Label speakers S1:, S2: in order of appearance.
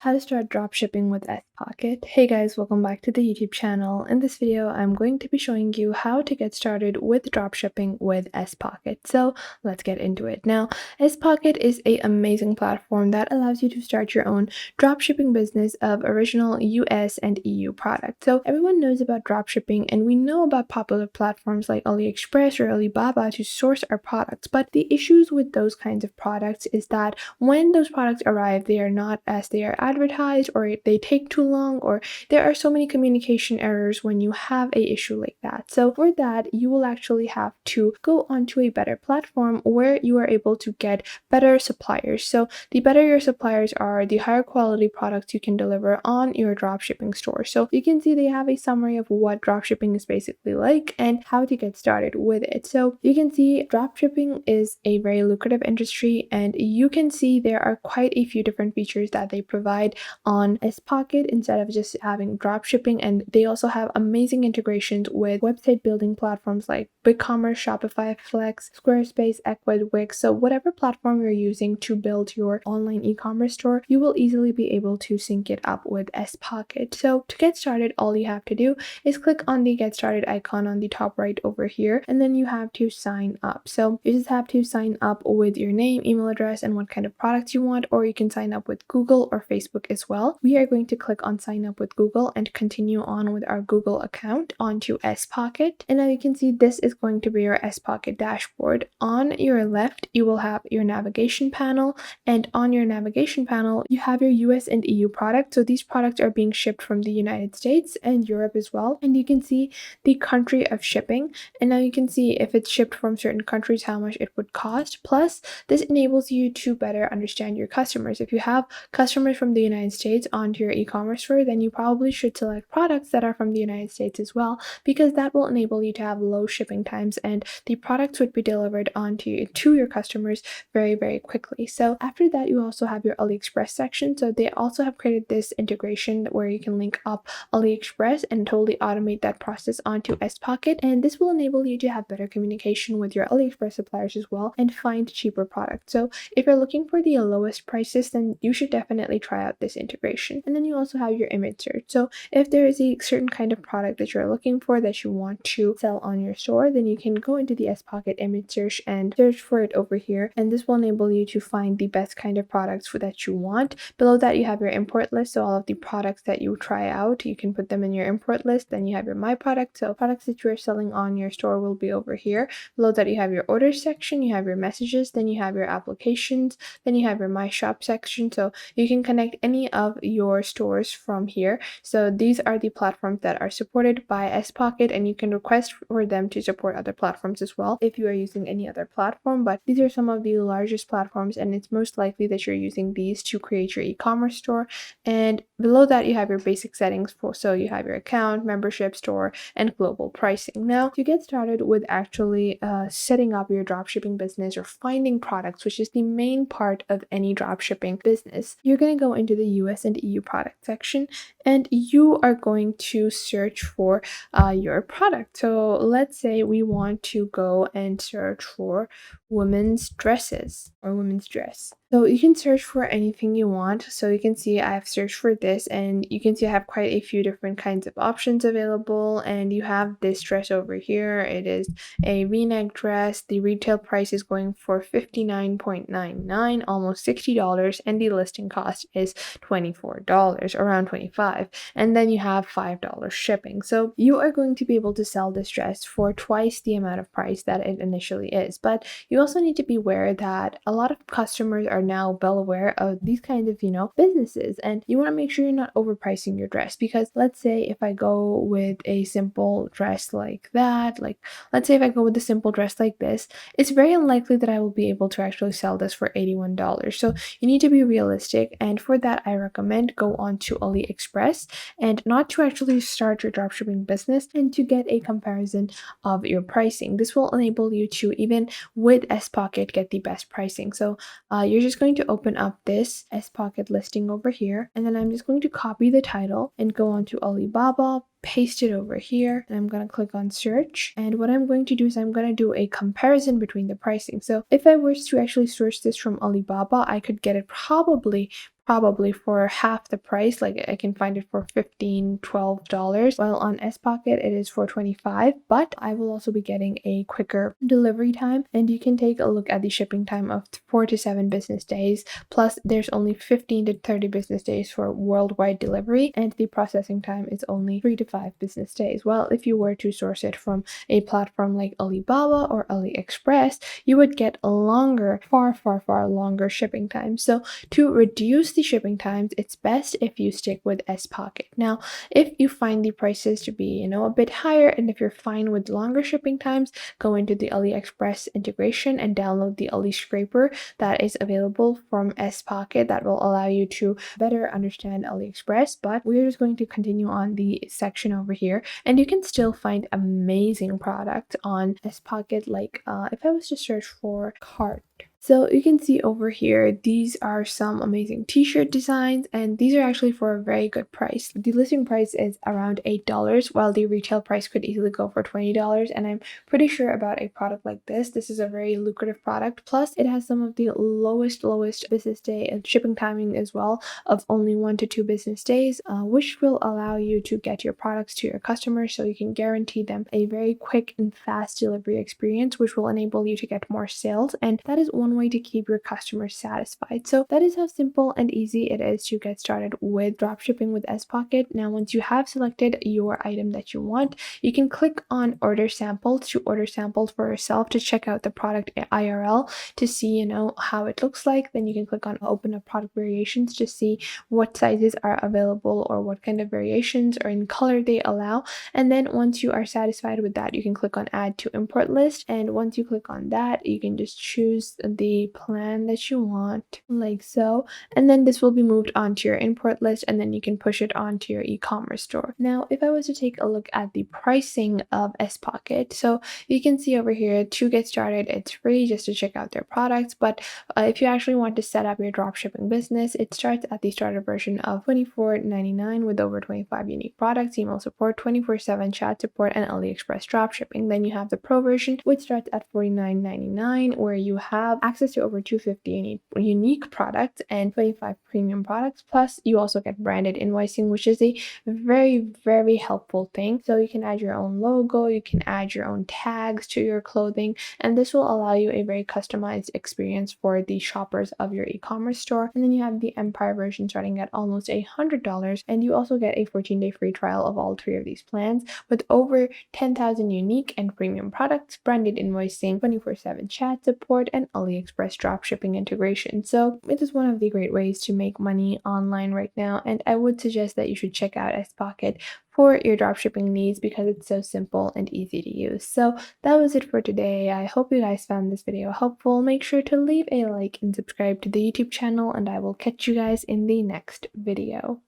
S1: How to start dropshipping with Spocket. Hey guys, welcome back to the YouTube channel. In this video, I'm going to be showing you how to get started with dropshipping with Spocket. So let's get into it. Now, Spocket is an amazing platform that allows you to start your own dropshipping business of original US and EU products. So everyone knows about dropshipping and we know about popular platforms like AliExpress or Alibaba to source our products. But the issues with those kinds of products is that when those products arrive, they are not as they are advertised, or they take too long, or there are so many communication errors when you have a issue like that. So for that, you will actually have to go onto a better platform where you are able to get better suppliers. So the better your suppliers are, the higher quality products you can deliver on your dropshipping store. So you can see they have a summary of what dropshipping is basically like and how to get started with it. So you can see dropshipping is a very lucrative industry, and you can see there are quite a few different features that they provide on Spocket instead of just having dropshipping. And they also have amazing integrations with website building platforms like BigCommerce, Shopify, Flex, Squarespace, Ecwid, Wix. So whatever platform you're using to build your online e-commerce store, you will easily be able to sync it up with Spocket. So to get started, all you have to do is click on the get started icon on the top right over here, and then you have to sign up. So you just have to sign up with your name, email address, and what kind of products you want, or you can sign up with Google or Facebook as well. We are going to click on sign up with Google and continue on with our Google account onto Spocket. And now you can see this is going to be your Spocket dashboard. On your left, you will have your navigation panel, and on your navigation panel, you have your US and EU products. So these products are being shipped from the United States and Europe as well. And you can see the country of shipping. And now you can see if it's shipped from certain countries, how much it would cost. Plus, this enables you to better understand your customers. If you have customers from the United States onto your e-commerce store, then you probably should select products that are from the United States as well, because that will enable you to have low shipping times and the products would be delivered to your customers very quickly. So after that, you also have your AliExpress section. So they also have created this integration where you can link up AliExpress and totally automate that process onto Spocket, and this will enable you to have better communication with your AliExpress suppliers as well and find cheaper products. So if you're looking for the lowest prices, then you should definitely try out this integration. And then you also have your image search. So if there is a certain kind of product that you're looking for that you want to sell on your store, then you can go into the Spocket image search and search for it over here, and this will enable you to find the best kind of products that you want. Below that, you have your import list. So all of the products that you try out, you can put them in your import list. Then you have your my product. So products that you are selling on your store will be over here. Below that, you have your orders section, you have your messages, then you have your applications, then you have your my shop section. So you can connect any of your stores from here. So these are the platforms that are supported by Spocket, and you can request for them to support other platforms as well if you are using any other platform. But these are some of the largest platforms, and it's most likely that you're using these to create your e-commerce store. And below that, you have your basic settings so you have your account, membership, store, and global pricing. Now, to get started with actually setting up your dropshipping business or finding products, which is the main part of any dropshipping business, you're going to go into the US and EU product section, and you are going to search for your product. So let's say we want to go and search for women's dresses or women's dress. So you can search for anything you want. So you can see I have searched for this, and you can see I have quite a few different kinds of options available. And you have this dress over here. It is a v-neck dress. The retail price is going for $59.99, almost $60, and the listing cost is $24, around $25. And then you have $5 shipping. So you are going to be able to sell this dress for twice the amount of price that it initially is. But you also need to be aware that a lot of customers are now well aware of these kinds of, businesses, and you want to make sure you're not overpricing your dress. Because let's say if I go with a simple dress like that, let's say if I go with a simple dress like this, it's very unlikely that I will be able to actually sell this for $81. So you need to be realistic, and for that, I recommend go on to AliExpress, and not to actually start your dropshipping business, and to get a comparison of your pricing. This will enable you to, even with Spocket, get the best pricing. So you're just going to open up this Spocket listing over here, and then I'm just going to copy the title and go on to Alibaba, paste it over here, and I'm going to click on search. And what I'm going to do is I'm going to do a comparison between the pricing. So if I was to actually source this from Alibaba, I could get it probably for half the price. Like I can find it for $15-12, while on Spocket it is for 25, but I will also be getting a quicker delivery time, and you can take a look at the shipping time of 4 to 7 business days, plus there's only 15 to 30 business days for worldwide delivery, and the processing time is only 3 to 5 business days. Well, if you were to source it from a platform like Alibaba or AliExpress, you would get a longer, far longer shipping time. So to reduce the shipping times, it's best if you stick with Spocket. Now, if you find the prices to be, a bit higher, and if you're fine with longer shipping times, go into the AliExpress integration and download the Ali scraper that is available from Spocket that will allow you to better understand AliExpress. But we're just going to continue on the section over here, and you can still find amazing products on Spocket. Like if I was to search for cart, so you can see over here, these are some amazing t-shirt designs, and these are actually for a very good price. The listing price is around $8, while the retail price could easily go for $20. And I'm pretty sure about a product like this. This is a very lucrative product. Plus, it has some of the lowest business day and shipping timing as well, of only 1 to 2 business days, which will allow you to get your products to your customers, so you can guarantee them a very quick and fast delivery experience, which will enable you to get more sales. And that is one way to keep your customers satisfied. So that is how simple and easy it is to get started with dropshipping with Spocket. Now, once you have selected your item that you want, you can click on order samples to order samples for yourself to check out the product IRL to see, how it looks like. Then you can click on open up product variations to see what sizes are available or what kind of variations or in color they allow. And then once you are satisfied with that, you can click on add to import list. And once you click on that, you can just choose the plan that you want, like so, and then this will be moved onto your import list, and then you can push it onto your e-commerce store. Now, if I was to take a look at the pricing of Spocket, so you can see over here, to get started, it's free just to check out their products. But if you actually want to set up your dropshipping business, it starts at the starter version of $24.99 with over 25 unique products, email support, 24/7 chat support, and AliExpress dropshipping. Then you have the pro version, which starts at $49.99, where you have access to over 250 unique products and 25 premium products. Plus, you also get branded invoicing, which is a very helpful thing. So you can add your own logo, you can add your own tags to your clothing, and this will allow you a very customized experience for the shoppers of your e-commerce store. And then you have the Empire version starting at almost $100, and you also get a 14-day free trial of all 3 of these plans with over 10,000 unique and premium products, branded invoicing, 24/7 chat support, and AliExpress dropshipping integration. So it is one of the great ways to make money online right now, and I would suggest that you should check out Spocket for your dropshipping needs because it's so simple and easy to use. So that was it for today. I hope you guys found this video helpful. Make sure to leave a like and subscribe to the YouTube channel, and I will catch you guys in the next video.